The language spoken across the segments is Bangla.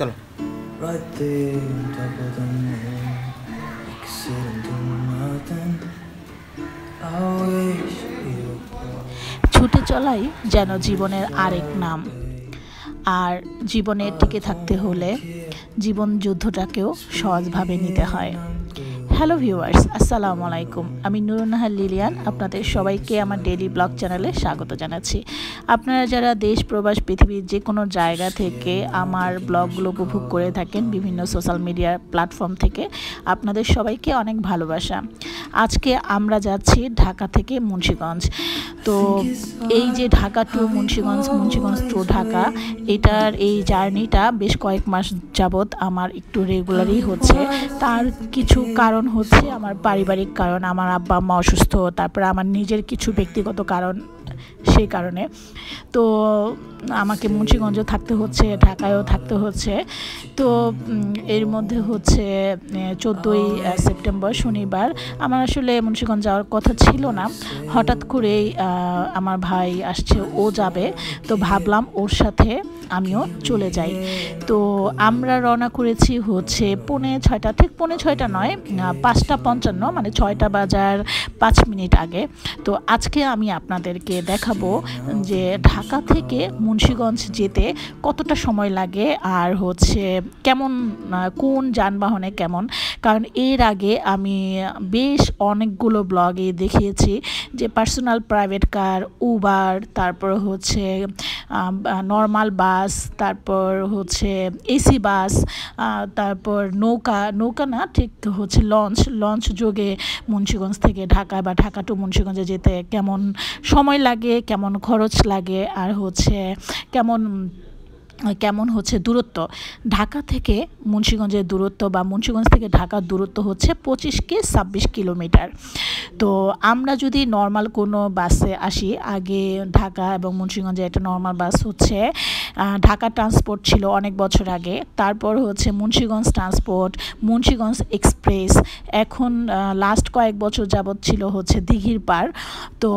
চলো। Right there on top of the moon, I could sit and do nothing. I wish we were both. ছুটে চলাই যেন জীবনের আরেক নাম। আর জীবনে টিকে থাকতে হলে জীবন যুদ্ধটাকেও সহজভাবে নিতে হয়। হ্যালো ভিউয়ার্স, আসসালামু আলাইকুম। আমি নুরুন্নাহার লিলিয়ান আপনাদের সবাইকে আমার ডেইলি ব্লগ চ্যানেলে স্বাগত জানাচ্ছি। আপনারা যারা দেশ প্রবাস পৃথিবীর যে কোনো জায়গা থেকে আমার ব্লগগুলো উপভোগ করে থাকেন বিভিন্ন সোশ্যাল মিডিয়া প্ল্যাটফর্ম থেকে, আপনাদের সবাইকে অনেক ভালোবাসা। আজকে আমরা যাচ্ছি ঢাকা থেকে মুন্সিগঞ্জ। তো এই যে ঢাকা টু মুন্সিগঞ্জ, মুন্সিগঞ্জ টু ঢাকা, এটার এই জার্নিটা বেশ কয়েক মাস যাবৎ আমার একটু রেগুলারই হচ্ছে। তার কিছু কারণ হচ্ছে আমার পারিবারিক কারণ, আমার আব্বা আম্মা অসুস্থ, তারপরে আমার নিজের কিছু ব্যক্তিগত কারণ। সেই কারণে তো আমাকে মুন্সিগঞ্জেও থাকতে হচ্ছে, ঢাকায়ও থাকতে হচ্ছে। তো এর মধ্যে হচ্ছে 14ই সেপ্টেম্বর শনিবার আমার আসলে মুন্সিগঞ্জ যাওয়ার কথা ছিল না। হঠাৎ করেই আমার ভাই আসছে, ও যাবে, তো ভাবলাম ওর সাথে আমিও চলে যাই। তো আমরা রওনা করেছি হচ্ছে 6:45, ঠিক 6:45 নয়, 5:55, মানে 6টা বাজার 5 মিনিট আগে। তো আজকে আমি আপনাদেরকে দেখাবো যে ঢাকা থেকে মুন্সিগঞ্জ যেতে কতটা সময় লাগে, আর হচ্ছে কেমন, কোন যানবাহনে কেমন। কারণ এর আগে আমি বেশ অনেকগুলো ব্লগে দেখিয়েছি যে পার্সোনাল প্রাইভেট কার, উবার, তারপর হচ্ছে নর্মাল বাস, তারপর হচ্ছে এসি বাস, তারপর নৌকা না, ঠিক হচ্ছে লঞ্চ যোগে মুন্সিগঞ্জ থেকে ঢাকা বা ঢাকা টু মুন্সিগঞ্জে যেতে কেমন সময় লাগে, কেমন খরচ লাগে, আর হচ্ছে কেমন হচ্ছে দূরত্ব। ঢাকা থেকে মুন্সিগঞ্জের দূরত্ব বা মুন্সিগঞ্জ থেকে ঢাকার দূরত্ব হচ্ছে 25-26 কিলোমিটার। তো আমরা যদি নর্মাল কোনো বাসে আসি, আগে ঢাকা এবং মুন্সিগঞ্জে একটা নর্মাল বাস হচ্ছে ঢাকা ট্রান্সপোর্ট ছিল অনেক বছর আগে, তারপর হচ্ছে মুন্সিগঞ্জ ট্রান্সপোর্ট, মুন্সিগঞ্জ এক্সপ্রেস, এখন লাস্ট কয়েক বছর যাবৎ ছিল হচ্ছে দিঘির পার। তো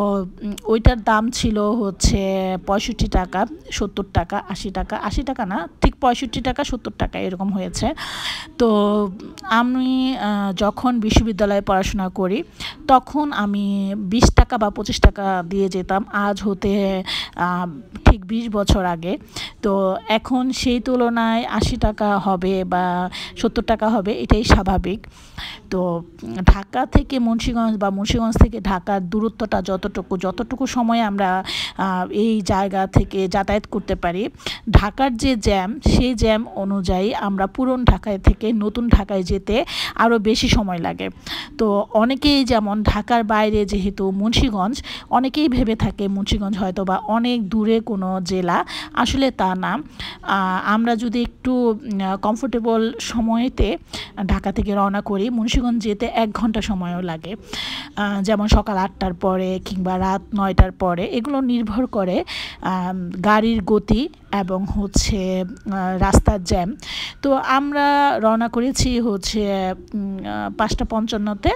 ওইটার দাম ছিল হচ্ছে 65 টাকা, 70 টাকা, 80 টাকা, 80 টাকা না, ঠিক 65 টাকা 70 টাকা এরকম হয়েছে। তো আমি যখন বিশ্ববিদ্যালয়ে পড়াশোনা করি তখন আমি 20 টাকা বা 25 টাকা দিয়ে যেতাম, আজ হতে ঠিক 20 বছর আগে। তো এখন সেই তুলনায় 80 টাকা হবে বা 70 টাকা হবে, এটাই স্বাভাবিক। তো ঢাকা থেকে মুন্সিগঞ্জ বা মুন্সিগঞ্জ থেকে ঢাকার দূরত্বটা যতটুকু সময়ে আমরা এই জায়গা থেকে যাতায়াত করতে পারি, ঢাকার যে জ্যাম, সেই জ্যাম অনুযায়ী আমরা পুরনো ঢাকায় থেকে নতুন ঢাকায় যেতে আরও বেশি সময় লাগে। তো অনেকেই, যেমন ঢাকার বাইরে যেহেতু মুন্সিগঞ্জ, অনেকেই ভেবে থাকে মুন্সিগঞ্জ হয়তো বা অনেক দূরে কোনো জেলা, আসলে তা না। আমরা যদি একটু কমফোর্টেবল সময়েতে ঢাকা থেকে রওনা করি, মুন্সিগঞ্জ যেতে 1 ঘন্টা সময়ও লাগে। যেমন সকাল 8টার পরে কিংবা রাত 9টার পরে, এগুলো নির্ভর করে গাড়ির গতি এবং হচ্ছে রাস্তার জ্যাম। তো আমরা রওনা করেছি হচ্ছে 5:55-তে,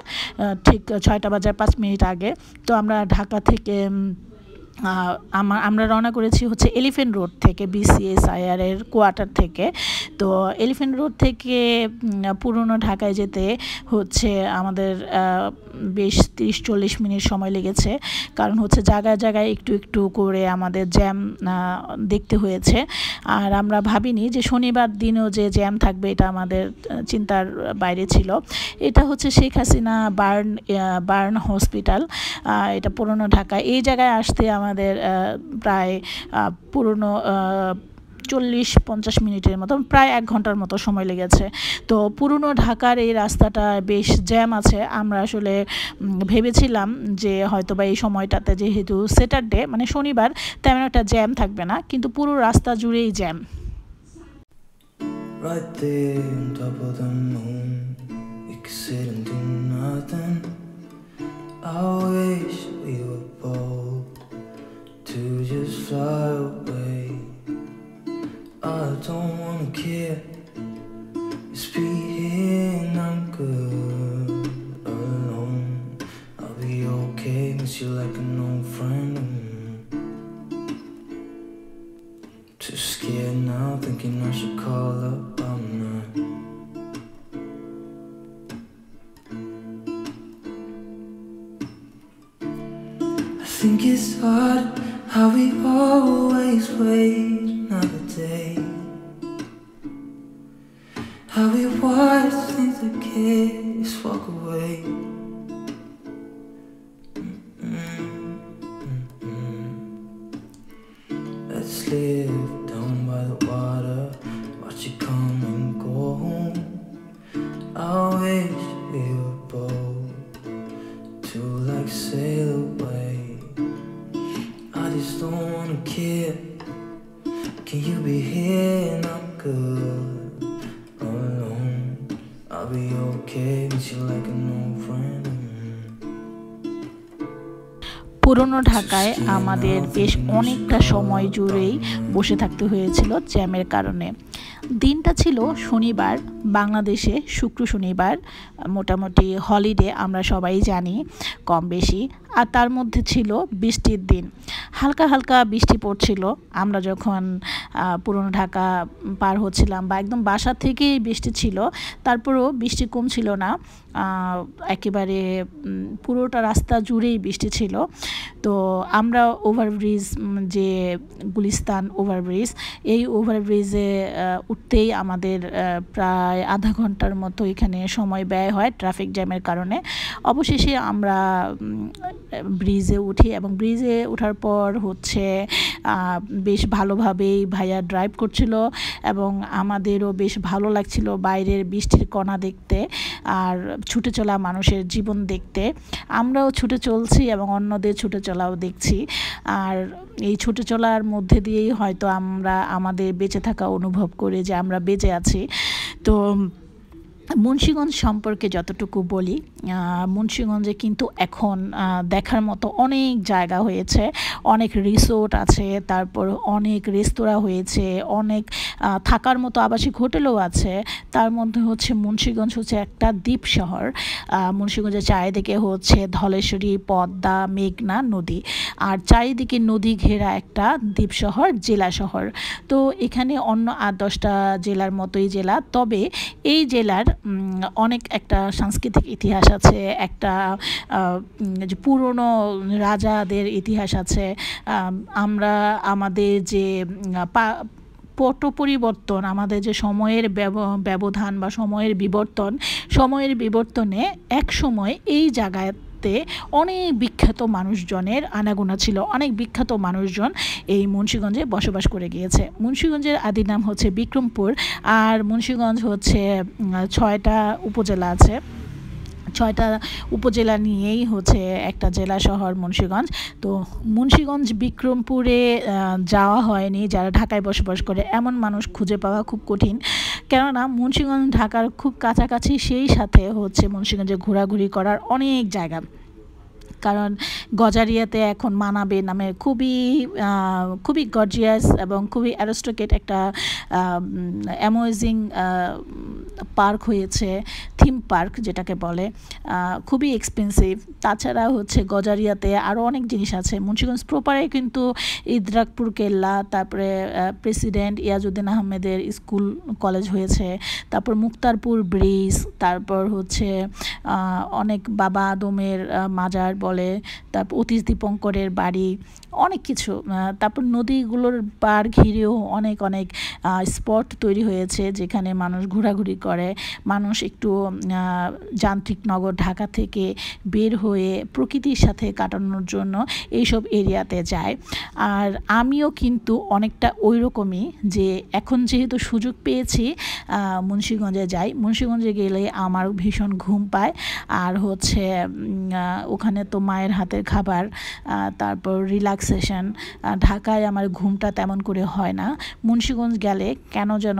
ঠিক 6টা বাজার 5 মিনিট আগে। তো আমরা ঢাকা থেকে আমরা রওনা করেছি হচ্ছে এলিফ্যান্ট রোড থেকে, BCSIR এর কোয়ার্টার থেকে। তো এলিফ্যান্ট রোড থেকে পুরনো ঢাকায় যেতে হচ্ছে আমাদের বেশ 30-40 মিনিট সময় লেগেছে। কারণ হচ্ছে জায়গায় জায়গায় একটু করে আমাদের জ্যাম দেখতে হয়েছে। আর আমরা ভাবিনি যে শনিবার দিনও যে জ্যাম থাকবে, এটা আমাদের চিন্তার বাইরে ছিল। এটা হচ্ছে শেখ হাসিনা বার্ন হসপিটাল, এটা পুরনো ঢাকা। এই জায়গায় আসতে আমাদের প্রায় পুরনো 40-50 মিনিটের মতো, প্রায় 1 ঘন্টার মতো সময় লেগেছে। তো পুরনো ঢাকার এই রাস্তাটা বেশ জ্যাম আছে। আমরা আসলে ভেবেছিলাম যে হয়তো বা এই সময়টাতে, যেহেতু স্যাটারডে মানে শনিবার, তেমন একটা জ্যাম থাকবে না, কিন্তু পুরো রাস্তা জুড়েই jam. Right there on top of the moon, we could sit and do nothing. I wish we were bold to just fly away. I don't wanna care, just be here and I'm good alone. I'll be okay, miss you like an old friend. Too scared now, thinking I should call up. think it's odd how we always wait another day, how we watch things that kids walk away. Let's live down by the water, watch it come and go home. I wish we were bold to like sail away. I just don't wanna care. Can you be here and I'm good alone? I'll be okay with you like an old friend. পুরনো ঢাকায় আমাদের বেশ অনেকটা সময় জুড়েই বসে থাকতে হয়েছিল জ্যামের কারণে। দিনটা ছিল শনিবার, বাংলাদেশে শুক্র শনিবার মোটামুটি হলিডে আমরা সবাই জানি কম বেশি, আর তার মধ্যে ছিল বৃষ্টির দিন, হালকা হালকা বৃষ্টি পড়ছিল। আমরা যখন পুরনো ঢাকা পার হচ্ছিলাম বা একদম বাসা থেকেই বৃষ্টি ছিল, তারপরেও বৃষ্টি কমছিল না, একেবারে পুরোটা রাস্তা জুড়েই বৃষ্টি ছিল। তো আমরা ওভারব্রিজ, যে গুলিস্তান ওভারব্রিজ, এই ওভারব্রিজে উঠতেই আমাদের প্রায় আধা ঘন্টার মতো এখানে সময় ব্যয় হয় ট্রাফিক জ্যামের কারণে। অবশেষে আমরা ব্রিজে উঠি এবং ব্রিজে ওঠার পর হচ্ছে বেশ ভালোভাবেই ভাইয়া ড্রাইভ করছিল এবং আমাদেরও বেশ ভালো লাগছিল বাইরের বৃষ্টির কণা দেখতে আর ছুটে চলা মানুষের জীবন দেখতে। আমরাও ছুটে চলছি এবং অন্যদের ছুটে চলাও দেখছি, আর এই ছুটে চলার মধ্যে দিয়েই হয়তো আমরা আমাদের বেঁচে থাকা অনুভব করি যে আমরা বেঁচে আছি। তো মুন্সিগঞ্জ সম্পর্কে যতটুকু বলি, মুন্সিগঞ্জে কিন্তু এখন দেখার মতো অনেক জায়গা হয়েছে, অনেক রিসোর্ট আছে, তারপর অনেক রেস্তোরাঁ হয়েছে, অনেক থাকার মতো আবাসিক হোটেলও আছে। তার মধ্যে হচ্ছে মুন্সিগঞ্জ হচ্ছে একটা দ্বীপ শহর। মুন্সিগঞ্জের চারিদিকে হচ্ছে ধলেশ্বরী, পদ্মা, মেঘনা নদী, আর চারিদিকে নদী ঘেরা একটা দ্বীপ শহর, জেলা শহর। তো এখানে অন্য 8-10টা জেলার মতোই জেলা, তবে এই জেলার অনেক একটা সাংস্কৃতিক ইতিহাস আছে, একটা যে পুরনো রাজাদের ইতিহাস আছে। আমরা আমাদের যে পট পরিবর্তন, আমাদের যে সময়ের ব্যবধান বা সময়ের বিবর্তনে এক সময় এই জায়গায় অনেক বিখ্যাত মানুষজনের আনাগোনা ছিল, অনেক বিখ্যাত মানুষজন এই মুন্সিগঞ্জে বসবাস করে গিয়েছে। মুন্সিগঞ্জের আদি নাম হচ্ছে বিক্রমপুর, আর মুন্সিগঞ্জ হচ্ছে 6টা উপজেলা আছে, 6টা উপজেলা নিয়েই হচ্ছে একটা জেলা শহর মুন্সিগঞ্জ। তো মুন্সিগঞ্জ বিক্রমপুরে যাওয়া হয়নি, যারা ঢাকায় বসবাস করে এমন মানুষ খুঁজে পাওয়া খুব কঠিন, কেননা মুন্সিগঞ্জ ঢাকার খুব কাছাকাছি, সেই সাথে হচ্ছে মুন্সিগঞ্জে ঘোরাঘুরি করার অনেক জায়গা। কারণ গজারিয়াতে এখন মানাবে নামে খুবই গর্জিয়াস এবং খুবই অ্যারিস্টোক্রেট একটা অ্যামেজিং পার্ক হয়েছে, থিম পার্ক যেটাকে বলে, খুবই এক্সপেন্সিভ। তাছাড়া হচ্ছে গজারিয়াতে আরও অনেক জিনিস আছে। মুন্সিগঞ্জ প্রপারে কিন্তু ইদ্রাকপুর কেল্লা, তারপরে প্রেসিডেন্ট ইয়াজউদ্দিন আহমেদের স্কুল কলেজ হয়েছে, তারপর মুক্তারপুর ব্রিজ, তারপর হচ্ছে অনেক বাবা আদমের মাজার বলে, তারপর অতীশ দীপঙ্করের বাড়ি, অনেক কিছু। তারপর নদীগুলোর পার ঘিরেও অনেক স্পট তৈরি হয়েছে যেখানে মানুষ ঘোরাঘুরি করে, মানুষ একটু যান্ত্রিক নগর ঢাকা থেকে বের হয়ে প্রকৃতির সাথে কাটানোর জন্য এইসব এরিয়াতে যায়। আর আমিও কিন্তু অনেকটা ওই রকমই, যে এখন যেহেতু সুযোগ পেয়েছি মুন্সিগঞ্জে যাই, মুন্সিগঞ্জে গেলে আমার ভীষণ ঘুম পায়। আর হচ্ছে ওখানে তো মায়ের হাতের খাবার, তারপর রিল্যাক্সেশন। ঢাকায় আমার ঘুমটা তেমন করে হয় না, মুন্সিগঞ্জ গেলে কেন যেন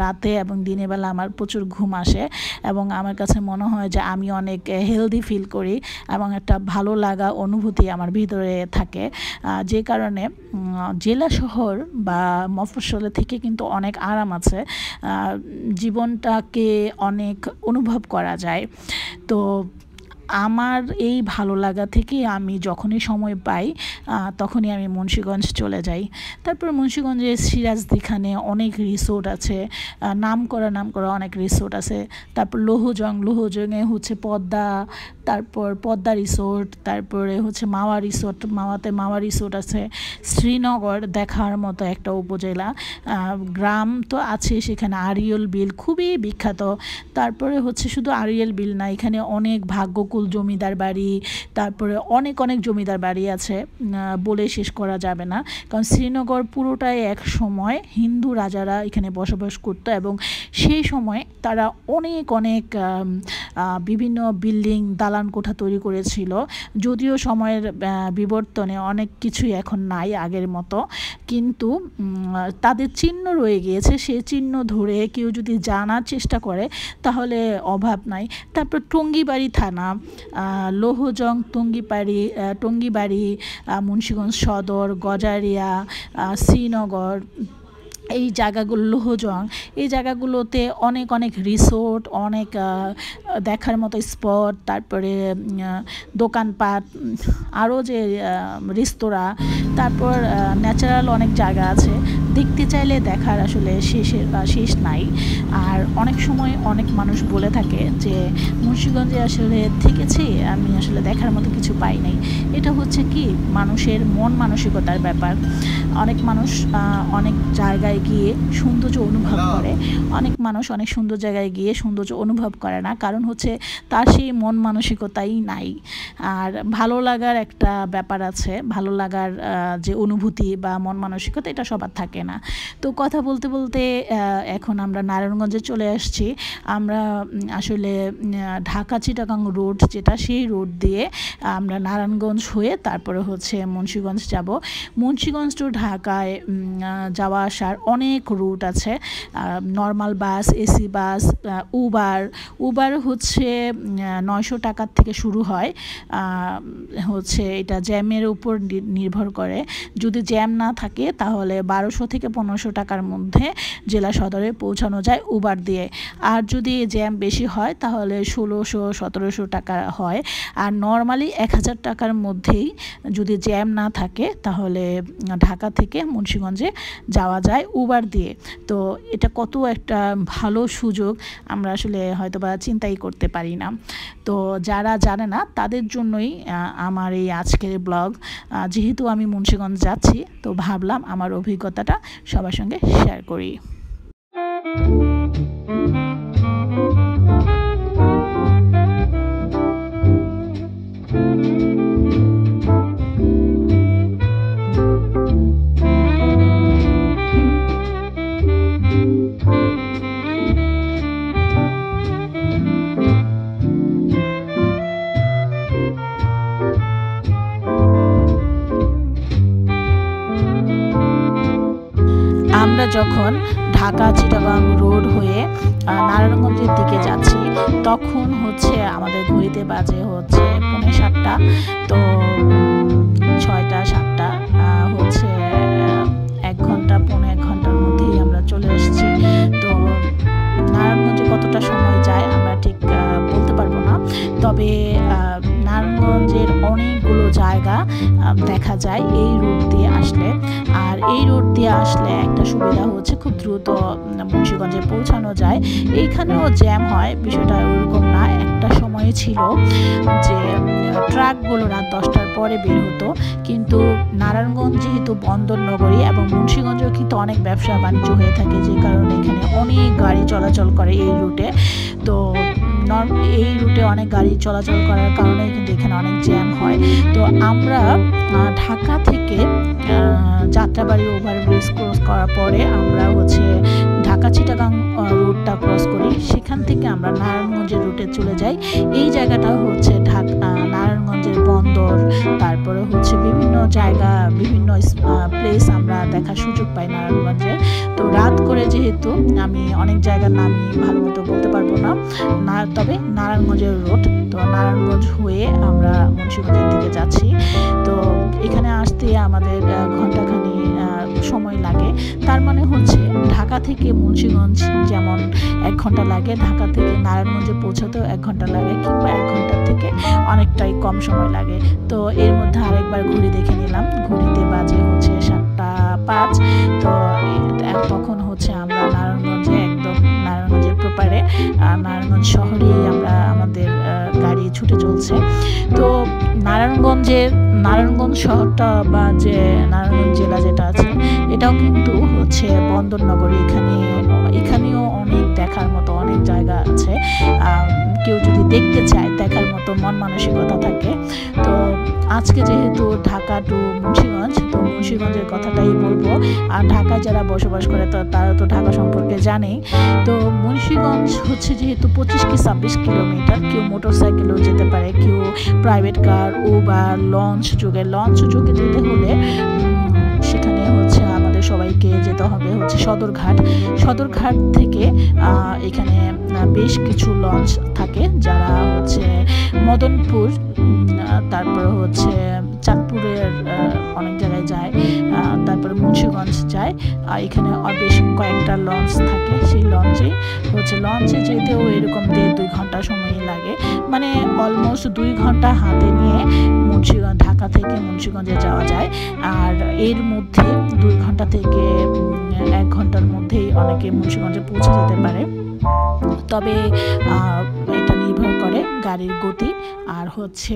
রাতে এবং দিনের বেলা আমার প্রচুর ঘুম আসে এবং আমার কাছে মনে হয় যে আমি অনেক হেলদি ফিল করি এবং একটা ভালো লাগা অনুভূতি আমার ভিতরে থাকে। যে কারণে জেলা শহর বা মফস্বলে থেকে কিন্তু অনেক আরাম আছে, জীবনটাকে অনেক অনুভব করা যায়। তো আমার এই ভালো লাগা থেকে আমি যখনই সময় পাই তখনই আমি মুন্সিগঞ্জ চলে যাই। তারপর মুন্সিগঞ্জে সিরাজদিখানে অনেক রিসোর্ট আছে, নাম করা অনেক রিসোর্ট আছে। তারপর লোহজংয়ে হচ্ছে পদ্মা, তারপর পদ্মা রিসোর্ট, তারপরে হচ্ছে মাওয়া রিসোর্ট আছে। শ্রীনগর দেখার মতো একটা উপজেলা, গ্রাম তো আছে সেখানে। আড়িয়ল বিল খুবই বিখ্যাত। তারপরে হচ্ছে শুধু আড়িয়ল বিল না, এখানে অনেক ভাগ্যকুল জমিদার বাড়ি, তারপরে অনেক জমিদার বাড়ি আছে, বলে শেষ করা যাবে না। কারণ শ্রীনগর পুরোটাই এক সময় হিন্দু রাজারা এখানে বসবাস করতো এবং সেই সময় তারা অনেক বিভিন্ন বিল্ডিং দালান কোঠা তৈরি করেছিল। যদিও সময়ের বিবর্তনে অনেক কিছুই এখন নাই আগের মতো, কিন্তু তাদের চিহ্ন রয়ে গিয়েছে। সেই চিহ্ন ধরে কেউ যদি জানার চেষ্টা করে তাহলে অভাব নাই। তারপর টঙ্গিবাড়ি থানা, লোহজং, টঙ্গিবাড়ি, মুন্সিগঞ্জ সদর, গজারিয়া, শ্রীনগর, এই জায়গাগুলো, লোহজং, এই জায়গাগুলোতে অনেক রিসোর্ট, অনেক দেখার মতো স্পট, তারপরে দোকানপাট, আরও যে রেস্তোরাঁ, তারপর ন্যাচারাল অনেক জায়গা আছে। দেখতে চাইলে দেখার আসলে শেষ নাই। আর অনেক সময় অনেক মানুষ বলে থাকে যে মুন্সিগঞ্জে আসলে থেকেছি, আমি আসলে দেখার মতো কিছু পাই নাই। এটা হচ্ছে কি মানুষের মন মানসিকতার ব্যাপার। অনেক মানুষ অনেক জায়গায় গিয়ে সৌন্দর্য অনুভব করে, অনেক মানুষ অনেক সুন্দর জায়গায় গিয়ে সৌন্দর্য অনুভব করে না, কারণ হচ্ছে তার সেই মন মানসিকতাই নাই। আর ভালো লাগার একটা ব্যাপার আছে, ভালো লাগার যে অনুভূতি বা মন মানসিকতা, এটা সবার থাকে না। তো কথা বলতে বলতে এখন আমরা নারায়ণগঞ্জে চলে আসছি। আমরা আসলে ঢাকা চিটাগাং রোড যেটা, সেই রোড দিয়ে আমরা নারায়ণগঞ্জ হয়ে তারপরে হচ্ছে মুন্সিগঞ্জ যাব। মুন্সিগঞ্জ টু ঢাকায় যাওয়া আসার অনেক রুট আছে, normal bus, AC bus, Uber হচ্ছে 900 টাকার থেকে শুরু হয়। হচ্ছে এটা জ্যামের উপর নির্ভর করে। যদি জ্যাম না থাকে তাহলে 1200 থেকে 1500 টাকার মধ্যে জেলা সদরে পৌঁছানো যায় উবার দিয়ে। আর যদি জ্যাম বেশি হয় তাহলে 1600-1700 টাকা হয়। আর নর্মালি 1000 টাকার মধ্যেই যদি জ্যাম না থাকে তাহলে ঢাকা থেকে মুন্সিগঞ্জে যাওয়া যায় উবার দিয়ে। তো এটা কত একটা ভালো সুযোগ, আমরা আসলে হয়তোবা চিন্তাই করতে পারি না। তো যারা জানে না তাদের জন্যই আমার এই আজকের ব্লগ। যেহেতু আমি মুন্সিগঞ্জ যাচ্ছি, তো ভাবলাম আমার অভিজ্ঞতাটা সবার সঙ্গে শেয়ার করি। আমরা যখন ঢাকা চিটাগাং রোড হয়ে নারায়ণগঞ্জের দিকে যাচ্ছি, তখন হচ্ছে আমাদের ঘড়িতে বাজে হচ্ছে 7:45। তো 6টা-7টা হচ্ছে 1 ঘন্টা, 1.5 ঘন্টার মধ্যেই আমরা চলে এসেছি। তো নারায়ণগঞ্জে কতটা সময় যায় আমরা ঠিক বলতে পারবো না, তবে নারায়ণগঞ্জের অনেকগুলো জায়গা দেখা যায় এই রুট দিয়ে আসলে। আর এই রুট দিয়ে আসলে একটা সুবিধা হচ্ছে খুব দ্রুত মুন্সিগঞ্জে পৌঁছানো যায়। এইখানেও জ্যাম হয়, বিষয়টা ওরকম না। একটা সময় ছিল যে ট্রাকগুলো রাত 10টার পরে বের হতো, কিন্তু নারায়ণগঞ্জ যেহেতু বন্দর নগরী এবং মুন্সিগঞ্জেও কিন্তু অনেক ব্যবসা বাণিজ্য হয়ে থাকে, যে কারণে এখানে অনেক গাড়ি চলাচল করে এই রুটে। তো এই রুটে অনেক গাড়ি চলাচল করার কারণে কিন্তু এখানে অনেক জ্যাম হয়। তো আমরা ঢাকা থেকে যাত্রাবাড়ি ওভারব্রিজ ক্রস করার পরে আমরা হচ্ছে ঢাকা চিটাগাং রুটটা ক্রস করি। সেখান থেকে আমরা নারায়ণগঞ্জের রুটে চলে যাই। এই জায়গাটা হচ্ছে নারায়ণগঞ্জের বন্দর, তারপরে হচ্ছে বিভিন্ন জায়গা, বিভিন্ন প্লেস আমরা দেখার সুযোগ পাই নারায়ণগঞ্জে। তো রাত করে যেহেতু আমি অনেক জায়গার নামই ভালো মতো বলতে পারবো না, তবে নারায়ণগঞ্জের রোড, তো নারায়ণগঞ্জ হয়ে আমরা মুন্সিগঞ্জের দিকে যাচ্ছি। তো এখানে আসতে আমাদের ঘন্টাখানি সময় লাগে। তার মানে হচ্ছে ঢাকা থেকে মুন্সিগঞ্জ যেমন 1 ঘন্টা লাগে, ঢাকা থেকে নারায়ণগঞ্জে পৌঁছাতেও 1 ঘন্টা লাগে, কিংবা 1 ঘন্টার থেকে অনেকটাই কম সময় লাগে। তো এর মধ্যে আরেকবার ঘড়ি দেখে নিলাম, ঘড়িতে বাজে হচ্ছে 7:05। তো তখন হচ্ছে আমরা নারায়ণগঞ্জের প্রপারে নারায়ণগঞ্জ শহরেই আমাদের গাড়ি ছুটে চলছে। তো নারায়ণগঞ্জ শহরটা বা যে নারায়ণগঞ্জ জেলা যেটা আছে, এটাও কিন্তু হচ্ছে বন্দর নগরী। এখানেও অনেক দেখার মতো অনেক জায়গা আছে। কেউ যদি দেখতে চায়, দেখার মতো মন মানসিকতা থাকে। তো আজকে যেহেতু ঢাকা টু মুন্সিগঞ্জ, তো মুন্সিগঞ্জের কথাটাই বলবো। আর ঢাকায় যারা বসবাস করে তারা তো ঢাকা সম্পর্কে জানেই। তো মুন্সিগঞ্জ হচ্ছে যেহেতু 25 কি 26 কিলোমিটার, কেউ মোটরসাইকেলেও যেতে পারে, কেউ প্রাইভেট কার, উবার, লঞ্চ যুগে যেতে হলে সেখানে হচ্ছে আমাদের সবাইকে যেতে হবে হচ্ছে সদরঘাট থেকে এখানে বেশ কিছু লঞ্চ থাকে, যারা হচ্ছে মদনপুর, তারপর হচ্ছে চাঁদপুরের অনেক জায়গায় যায়, তারপরে মুন্সিগঞ্জ যায়। আর এখানে বেশ কয়েকটা লঞ্চ থাকে। সেই লঞ্চে যেতেও এরকম 1.5-2 ঘন্টা সময় লাগে, মানে অলমোস্ট 2 ঘন্টা হাতে নিয়ে ঢাকা থেকে মুন্সিগঞ্জে যাওয়া যায়। আর এর মধ্যে 2 ঘন্টা থেকে 1 ঘন্টার মধ্যেই অনেকে মুন্সিগঞ্জে পৌঁছে যেতে পারে। তবে এটা নির্ভর করে গাড়ির গতি আর হচ্ছে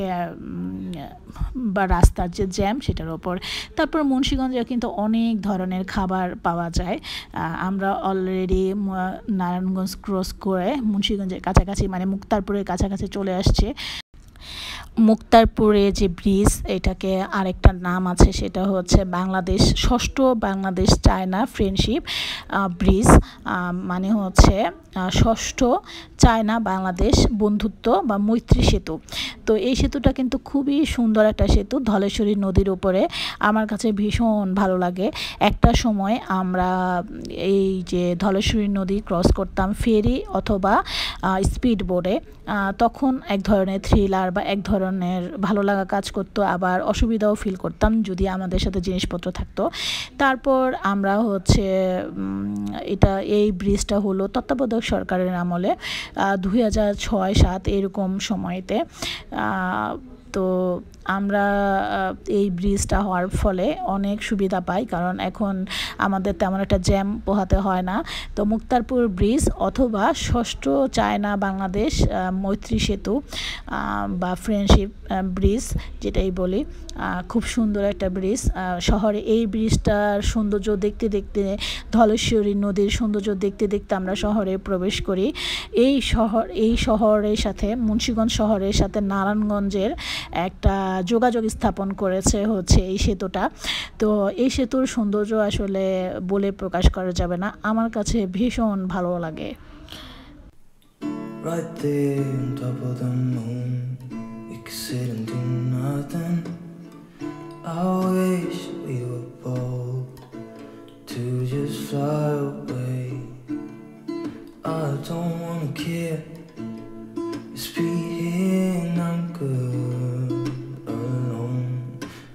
বা রাস্তার যে জ্যাম সেটার ওপর। তারপর মুন্সিগঞ্জে কিন্তু অনেক ধরনের খাবার পাওয়া যায়। আমরা অলরেডি নারায়ণগঞ্জ ক্রস করে মুন্সিগঞ্জের কাছাকাছি, মানে মুক্তারপুরের কাছাকাছি চলে আসছে। মুক্তারপুরে যে ব্রিজ, এটাকে আরেকটা নাম আছে, সেটা হচ্ছে ষষ্ঠ বাংলাদেশ চায়না ফ্রেন্ডশিপ ব্রিজ, মানে হচ্ছে ষষ্ঠ চায়না বাংলাদেশ বন্ধুত্ব বা মৈত্রী সেতু। তো এই সেতুটা কিন্তু খুবই সুন্দর একটা সেতু, ধলেশ্বরী নদীর উপরে। আমার কাছে ভীষণ ভালো লাগে। একটা সময় আমরা এই যে ধলেশ্বরী নদী ক্রস করতাম ফেরি অথবা স্পিড বোটে, তখন এক ধরনের থ্রিলার বা এক ধরনের ভালো লাগা কাজ করতো, আবার অসুবিধাও ফিল করতাম যদি আমাদের সাথে জিনিসপত্র থাকতো। তারপর আমরা হচ্ছে এই ব্রিজটা হলো তত্ত্বাবধায়ক সরকারের আমলে 2006-07 এরকম সময়তে। তো আমরা এই ব্রিজটা হওয়ার ফলে অনেক সুবিধা পাই, কারণ এখন আমাদের তেমন একটা জ্যাম পোহাতে হয় না। তো মুক্তারপুর ব্রিজ অথবা ষষ্ঠ চায়না বাংলাদেশ মৈত্রী সেতু বা ফ্রেন্ডশিপ ব্রিজ যেটাই বলি, খুব সুন্দর একটা ব্রিজ। শহরে এই ব্রিজটার সৌন্দর্য দেখতে দেখতে, ধলেশ্বরী নদীর সৌন্দর্য দেখতে দেখতে আমরা শহরে প্রবেশ করি। এই শহরের সাথে, মুন্সিগঞ্জ শহরের সাথে নারায়ণগঞ্জের একটা যোগাযোগ স্থাপন করেছে হচ্ছে এই সেতুটা। তো এই সেতুর সৌন্দর্য আসলে বলে প্রকাশ করা যাবে না, আমার কাছে ভীষণ ভালো লাগে। Right there on top of the moon, we could sit and do nothing. I wish we were bold to just fly away. I don't wanna care, just be here and I'm good alone.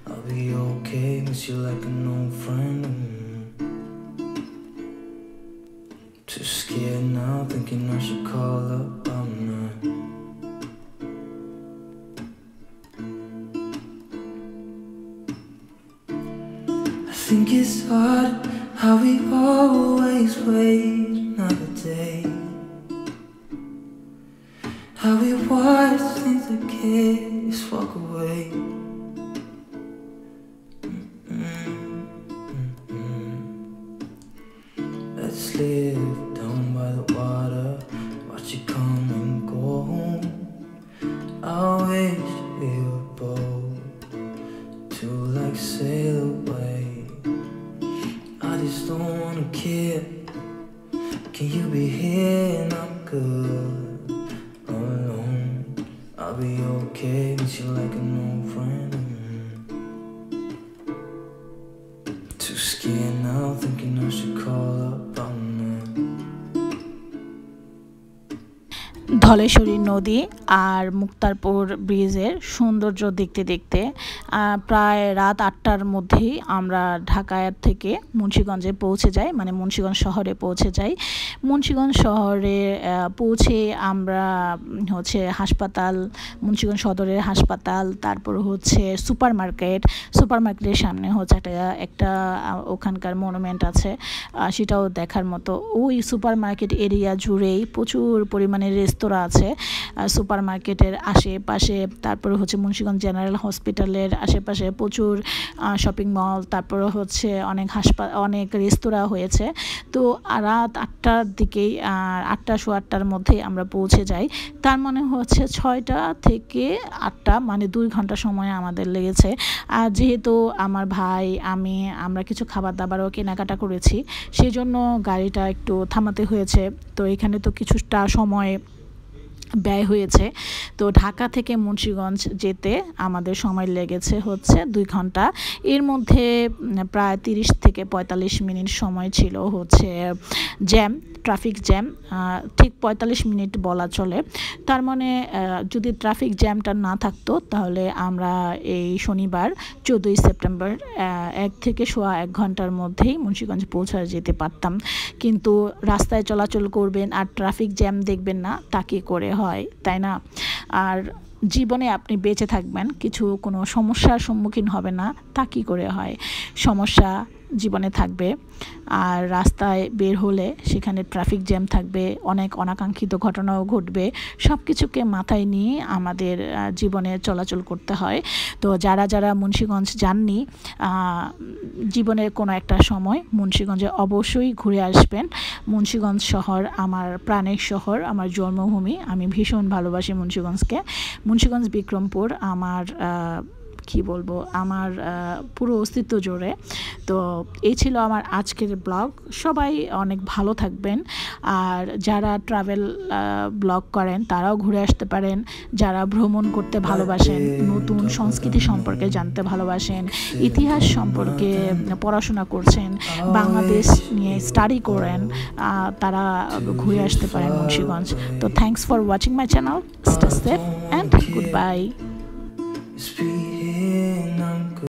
I'll be okay, miss you like an old friend. Too scared now, thinking I should call up. I'm not. I think it's hard how we always wait another day, how we watch things that kids walk away. Let's live down by the water, watch it come and go home. I wish we were bold to like sail away. I just don't wanna care. Can you be here and I'm good alone? I'll be okay, miss you like an old friend. Too scared now, thinking I should call up. I'm not. Dhaleshwari নদী আর মুক্তারপুর ব্রিজের সৌন্দর্য দেখতে দেখতে প্রায় রাত 8টার মধ্যেই আমরা ঢাকা থেকে মুন্সিগঞ্জে পৌঁছে যাই, মানে মুন্সিগঞ্জ শহরে পৌঁছে যাই। মুন্সিগঞ্জ শহরে পৌঁছে আমরা হচ্ছে হাসপাতাল, মুন্সিগঞ্জ সদরের হাসপাতাল, তারপর হচ্ছে সুপারমার্কেটের সামনে হচ্ছে একটা ওখানকার মনুমেন্ট আছে, সেটাও দেখার মতো। ওই সুপারমার্কেট এরিয়া জুড়েই প্রচুর পরিমাণে রেস্তোরাঁ আছে সুপারমার্কেটের আশেপাশে। তারপরে হচ্ছে মুন্সিগঞ্জ জেনারেল হসপিটালের আশেপাশে প্রচুর শপিং মল, তারপরে হচ্ছে অনেক রেস্তোরাঁ হয়েছে। তো রাত 8টার দিকেই 8টা সোয়া 8টার মধ্যে আমরা পৌঁছে যাই। তার মানে হচ্ছে 6টা থেকে 8টা, মানে 2 ঘন্টা সময় আমাদের লেগেছে। আর যেহেতু আমার ভাই আমরা কিছু খাবার দাবারও কেনাকাটা করেছি, সেই জন্য গাড়িটা একটু থামাতে হয়েছে। তো এখানে তো কিছুটা সময় ব্যয় হয়েছে। তো ঢাকা থেকে মুন্সিগঞ্জ যেতে আমাদের সময় লেগেছে হচ্ছে 2 ঘন্টা। এর মধ্যে প্রায় 30 থেকে 45 মিনিট সময় ছিল হচ্ছে ট্রাফিক জ্যাম, ঠিক 45 মিনিট বলা চলে। তার মানে যদি ট্রাফিক জ্যামটা না থাকতো তাহলে আমরা এই শনিবার 14ই সেপ্টেম্বর 1 থেকে সোয়া 1 ঘন্টার মধ্যেই মুন্সিগঞ্জ পৌঁছা যেতে পারতাম। কিন্তু রাস্তায় চলাচল করবেন আর ট্রাফিক জ্যাম দেখবেন না, তা কি করে হয়, তাই না? আর জীবনে আপনি বেঁচে থাকবেন, কোনো সমস্যার সম্মুখীন হবে না, তা কী করে হয়? সমস্যা জীবনে থাকবে, আর রাস্তায় বের হলে সেখানে ট্রাফিক জ্যাম থাকবে, অনেক অনাকাঙ্ক্ষিত ঘটনাও ঘটবে। সব কিছুকে মাথায় নিয়ে আমাদের জীবনে চলাচল করতে হয়। তো যারা মুন্সিগঞ্জ যাননি, জীবনের কোনো একটা সময় মুন্সিগঞ্জে অবশ্যই ঘুরে আসবেন। মুন্সিগঞ্জ শহর আমার প্রাণের শহর, আমার জন্মভূমি। আমি ভীষণ ভালোবাসি মুন্সিগঞ্জকে। মুন্সিগঞ্জ বিক্রমপুর আমার আমার পুরো অস্তিত্ব জুড়ে। তো এই ছিল আমার আজকের ব্লগ। সবাই অনেক ভালো থাকবেন। আর যারা ট্রাভেল ব্লগ করেন তারাও ঘুরে আসতে পারেন। যারা ভ্রমণ করতে ভালোবাসেন, নতুন সংস্কৃতি সম্পর্কে জানতে ভালোবাসেন, ইতিহাস সম্পর্কে পড়াশোনা করছেন, বাংলাদেশ নিয়ে স্টাডি করেন, তারা ঘুরে আসতে পারেন মুন্সিগঞ্জ। তো thanks for watching my channel. Stay safe and good bye.